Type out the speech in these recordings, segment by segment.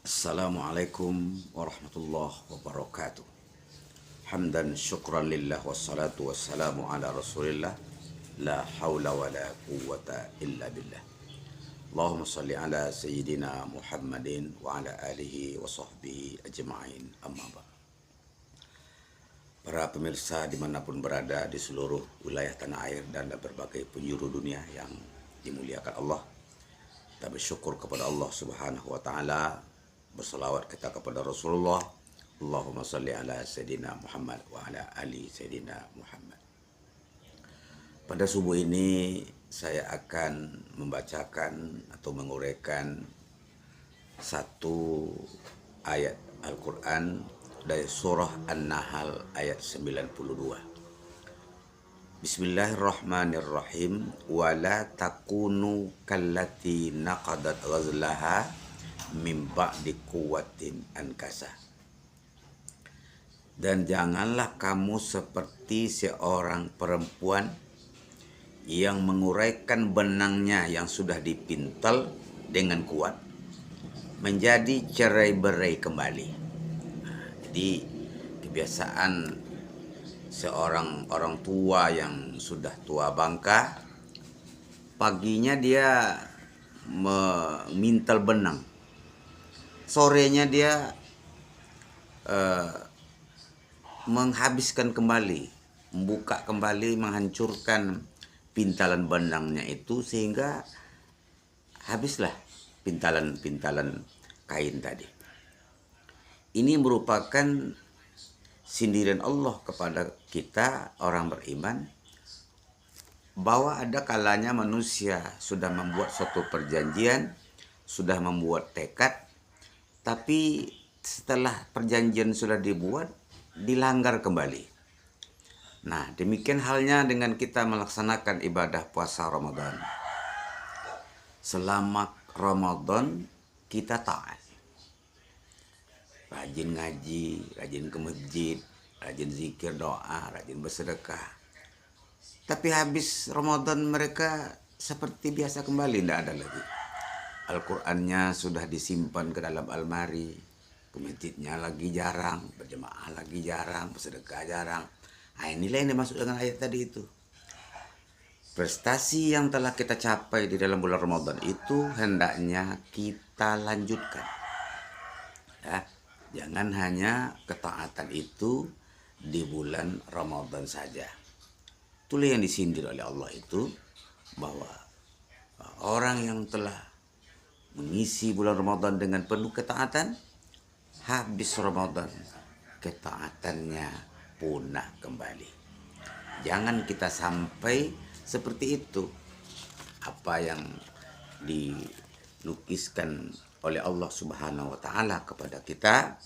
Assalamualaikum warahmatullahi wabarakatuh. Hamdan syukran lillah wassalatu wassalamu ala rasulillah. La hawla wa la quwwata illa billah. Allahumma salli ala sayyidina Muhammadin wa ala alihi wa sahbihi ajma'in, amma ba'd. Para pemirsa dimanapun berada di seluruh wilayah tanah air dan berbagai penjuru dunia yang dimuliakan Allah, kita bersyukur kepada Allah subhanahu wa ta'ala, berselawat kita kepada Rasulullah. Allahumma salli ala Sayyidina Muhammad wa ala ali Sayyidina Muhammad. Pada subuh ini saya akan membacakan atau menguraikan satu ayat Al-Quran dari surah An-Nahl ayat 92. Bismillahirrahmanirrahim. Wala takunu kallati naqadat ghazlaha min ba'di quwwatin ankasa. Dan janganlah kamu seperti seorang perempuan yang menguraikan benangnya yang sudah dipintal dengan kuat menjadi cerai-berai kembali. Jadi kebiasaan seorang orang tua yang sudah tua bangka, paginya dia memintal benang, sorenya dia menghabiskan kembali, membuka kembali, menghancurkan pintalan benangnya itu sehingga habislah pintalan-pintalan kain tadi. Ini merupakan sindiran Allah kepada kita orang beriman bahwa ada kalanya manusia sudah membuat suatu perjanjian, sudah membuat tekad, tapi setelah perjanjian sudah dibuat, dilanggar kembali. Nah, demikian halnya dengan kita melaksanakan ibadah puasa Ramadan. Selama Ramadan kita taat, rajin ngaji, rajin ke masjid, rajin zikir doa, rajin bersedekah. Tapi habis Ramadan mereka seperti biasa kembali, tidak ada lagi. Al-Qur'annya sudah disimpan ke dalam almari, ke masjidnya lagi jarang, berjemaah lagi jarang, bersedekah jarang. Nah, inilah yang dimaksud dengan ayat tadi itu. Prestasi yang telah kita capai di dalam bulan Ramadan itu hendaknya kita lanjutkan. Ya, jangan hanya ketaatan itu di bulan Ramadan saja. Itulah yang disindir oleh Allah itu, bahwa orang yang telah mengisi bulan Ramadan dengan penuh ketaatan, habis Ramadan ketaatannya punah kembali. Jangan kita sampai seperti itu. Apa yang dilukiskan oleh Allah Subhanahu wa taala kepada kita,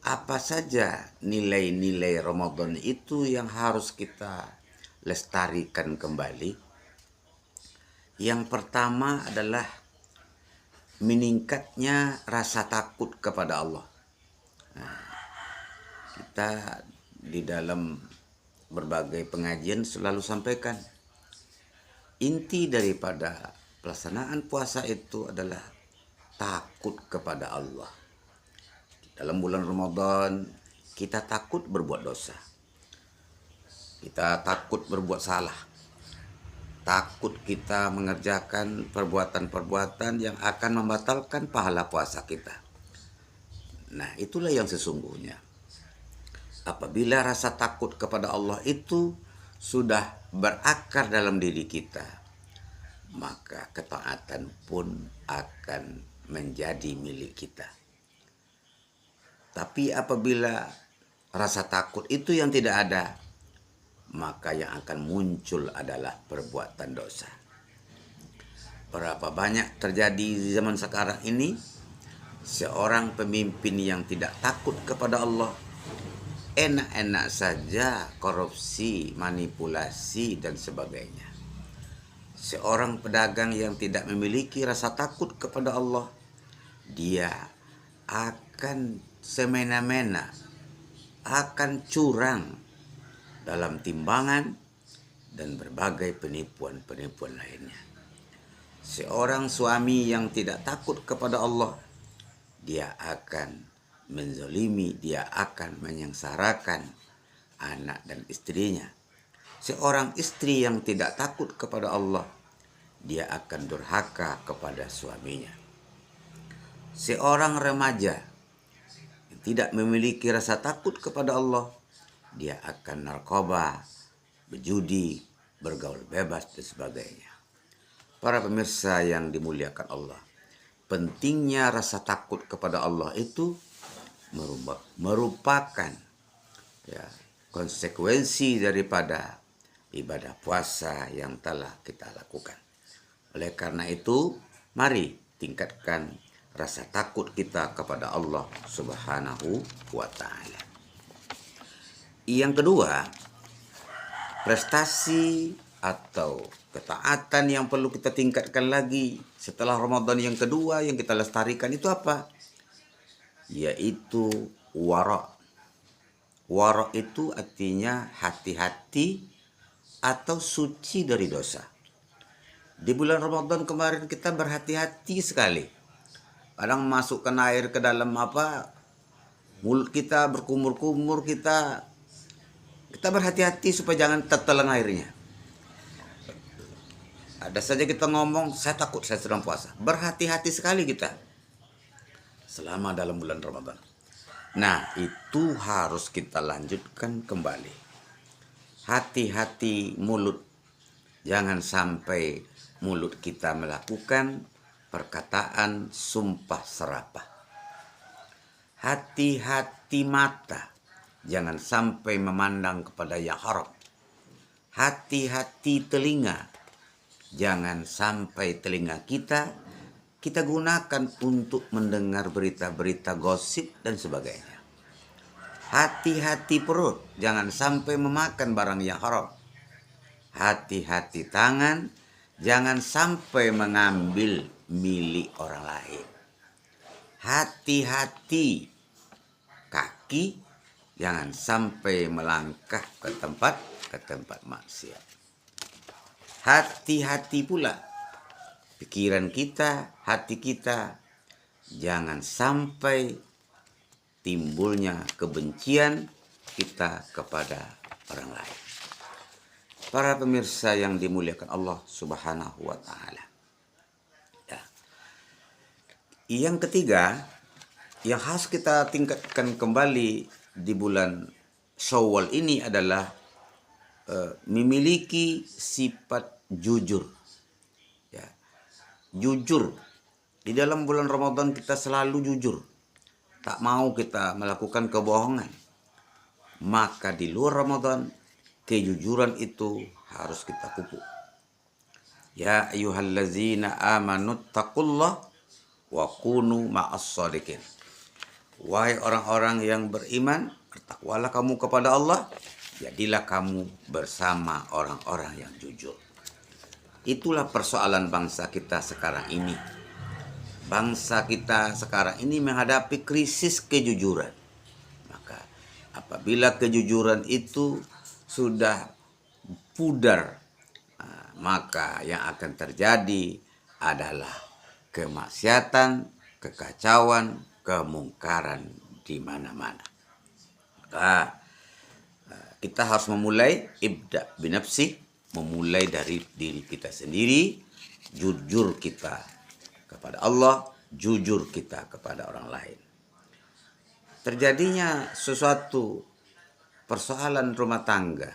apa saja nilai-nilai Ramadan itu yang harus kita lestarikan kembali. Yang pertama adalah meningkatnya rasa takut kepada Allah. Kita di dalam berbagai pengajian selalu sampaikan, inti daripada pelaksanaan puasa itu adalah takut kepada Allah. Dalam bulan Ramadan kita takut berbuat dosa, kita takut berbuat salah, takut kita mengerjakan perbuatan-perbuatan yang akan membatalkan pahala puasa kita. Nah, itulah yang sesungguhnya. Apabila rasa takut kepada Allah itu sudah berakar dalam diri kita, maka ketaatan pun akan menjadi milik kita. Tapi apabila rasa takut itu yang tidak ada, maka yang akan muncul adalah perbuatan dosa. Berapa banyak terjadi di zaman sekarang ini, seorang pemimpin yang tidak takut kepada Allah, enak-enak saja korupsi, manipulasi, dan sebagainya. Seorang pedagang yang tidak memiliki rasa takut kepada Allah, dia akan semena-mena, akan curang dalam timbangan dan berbagai penipuan-penipuan lainnya. Seorang suami yang tidak takut kepada Allah, dia akan menzalimi, dia akan menyengsarakan anak dan istrinya. Seorang istri yang tidak takut kepada Allah, dia akan durhaka kepada suaminya. Seorang remaja yang tidak memiliki rasa takut kepada Allah, dia akan narkoba, berjudi, bergaul bebas dan sebagainya. Para pemirsa yang dimuliakan Allah, pentingnya rasa takut kepada Allah itu merupakan konsekuensi daripada ibadah puasa yang telah kita lakukan. Oleh karena itu, mari tingkatkan rasa takut kita kepada Allah Subhanahu wa Ta'ala. Yang kedua, prestasi atau ketaatan yang perlu kita tingkatkan lagi setelah Ramadan yang kedua yang kita lestarikan itu apa? Yaitu wara. Wara itu artinya hati-hati atau suci dari dosa. Di bulan Ramadan kemarin kita berhati-hati sekali. Kadang masukkan air ke dalam mulut kita berkumur-kumur, kita berhati-hati supaya jangan tertelan airnya. Ada saja kita ngomong, saya takut saya sedang puasa. Berhati-hati sekali kita selama dalam bulan Ramadan. Nah, itu harus kita lanjutkan kembali. Hati-hati mulut. Jangan sampai mulut kita melakukan perkataan sumpah serapah. Hati-hati mata. Jangan sampai memandang kepada yang haram. Hati-hati telinga. Jangan sampai telinga kita gunakan untuk mendengar berita-berita gosip dan sebagainya. Hati-hati perut, jangan sampai memakan barang yang haram. Hati-hati tangan, jangan sampai mengambil milik orang lain. Hati-hati kaki, jangan sampai melangkah ke tempat maksiat. Hati-hati pula pikiran kita, hati kita, jangan sampai timbulnya kebencian kita kepada orang lain. Para pemirsa yang dimuliakan Allah Subhanahu wa Ta'ala. Ya. Yang ketiga, yang harus kita tingkatkan kembali di bulan Syawal ini adalah memiliki sifat jujur. Ya. Jujur. Di dalam bulan Ramadan kita selalu jujur. Tak mau kita melakukan kebohongan. Maka di luar Ramadan, kejujuran itu harus kita pupuk. Ya ayyuhallazina amanu taqullah wa kunu ma'as shadiqin. Wahai orang-orang yang beriman, bertakwalah kamu kepada Allah, jadilah kamu bersama orang-orang yang jujur. Itulah persoalan bangsa kita sekarang ini. Bangsa kita sekarang ini menghadapi krisis kejujuran. Maka apabila kejujuran itu sudah pudar, maka yang akan terjadi adalah kemaksiatan, kekacauan, kemungkaran di mana-mana. Maka kita harus memulai ibda binafsi, memulai dari diri kita sendiri, jujur kita kepada Allah, jujur kita kepada orang lain. Terjadinya sesuatu persoalan rumah tangga,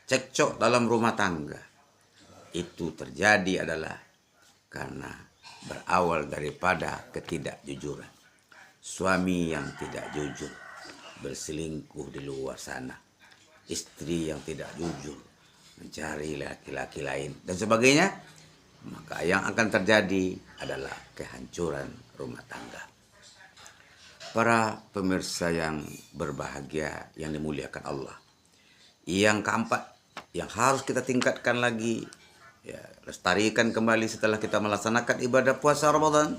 cekcok dalam rumah tangga, itu terjadi adalah karena berawal daripada ketidakjujuran. Suami yang tidak jujur, berselingkuh di luar sana, istri yang tidak jujur, mencari laki-laki lain dan sebagainya, maka yang akan terjadi adalah kehancuran rumah tangga. Para pemirsa yang berbahagia yang dimuliakan Allah, yang keempat yang harus kita tingkatkan lagi, lestarikan kembali setelah kita melaksanakan ibadah puasa Ramadan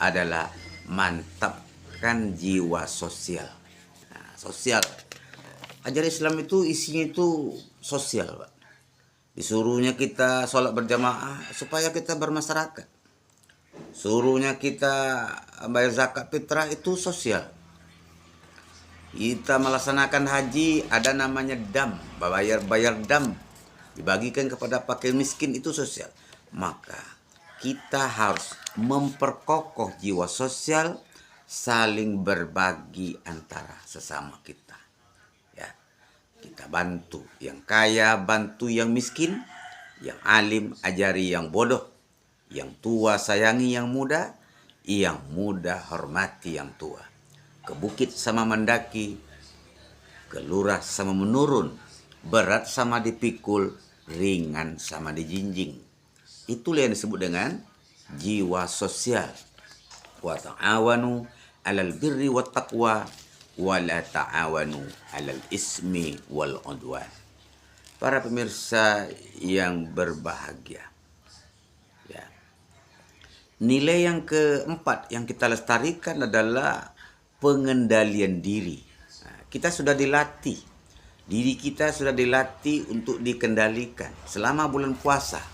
adalah mantapkan jiwa sosial. Sosial. Ajaran Islam itu isinya itu sosial, Pak. Disuruhnya kita sholat berjamaah supaya kita bermasyarakat. Suruhnya kita bayar zakat fitrah itu sosial. Kita melaksanakan haji ada namanya dam, bayar dam, dibagikan kepada fakir miskin itu sosial. Maka kita harus memperkokoh jiwa sosial, saling berbagi antara sesama kita. Ya, kita bantu yang kaya, bantu yang miskin, yang alim ajari yang bodoh, yang tua sayangi yang muda hormati yang tua. Ke bukit sama mendaki, ke lurah sama menurun, berat sama dipikul, ringan sama dijinjing. Itulah yang disebut dengan jiwa sosial. Wa ta'awanu 'alal birri wat taqwa wa la ta'awanu 'alal ismi wal 'udwan. Para pemirsa yang berbahagia. Ya. Nilai yang keempat yang kita lestarikan adalah pengendalian diri. Kita sudah dilatih. Diri kita sudah dilatih untuk dikendalikan. Selama bulan puasa,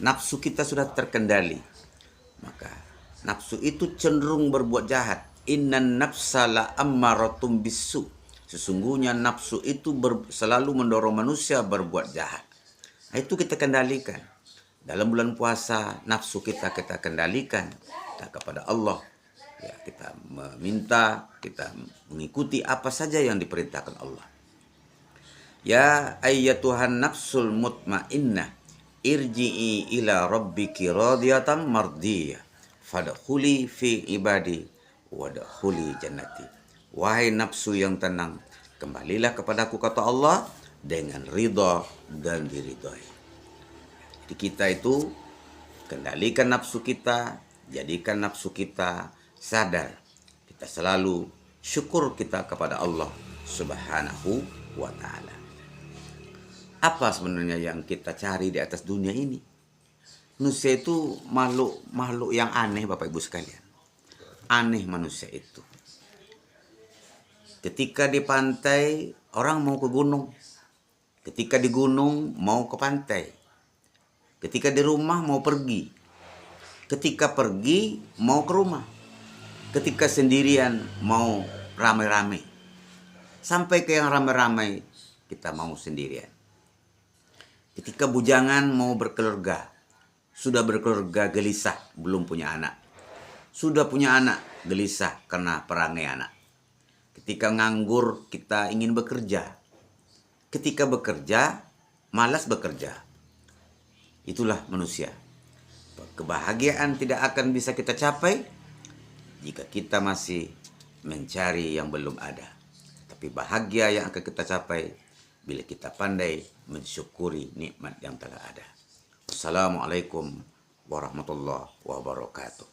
nafsu kita sudah terkendali. Maka nafsu itu cenderung berbuat jahat. Innan nafsa la ammaratum bisu. Sesungguhnya nafsu itu selalu mendorong manusia berbuat jahat. Itu kita kendalikan. Dalam bulan puasa, nafsu kita kendalikan. Kita kepada Allah. Ya, kita meminta, kita mengikuti apa saja yang diperintahkan Allah. Ya ayyatuhan nafsul mutmainnah, irji'i ila rabbiki radiyatan mardiyah, fadkhuli fi ibadi wadkhuli jannati. Wahai nafsu yang tenang, kembalilah kepadaku, kata Allah, dengan ridha dan diridhai. Jadi kita itu kendalikan nafsu kita, jadikan nafsu kita sadar. Kita selalu syukur kita kepada Allah Subhanahu wa ta'ala. Apa sebenarnya yang kita cari di atas dunia ini? Manusia itu makhluk yang aneh, Bapak Ibu sekalian. Aneh manusia itu. Ketika di pantai, orang mau ke gunung. Ketika di gunung, mau ke pantai. Ketika di rumah, mau pergi. Ketika pergi, mau ke rumah. Ketika sendirian, mau ramai-ramai. Sampai ke yang ramai-ramai, kita mau sendirian. Ketika bujangan, mau berkeluarga. Sudah berkeluarga, gelisah, belum punya anak. Sudah punya anak, gelisah karena perangai anak. Ketika nganggur, kita ingin bekerja. Ketika bekerja, malas bekerja. Itulah manusia. Kebahagiaan tidak akan bisa kita capai jika kita masih mencari yang belum ada. Tapi bahagia yang akan kita capai bila kita pandai mensyukuri nikmat yang telah ada. Wassalamualaikum warahmatullahi wabarakatuh.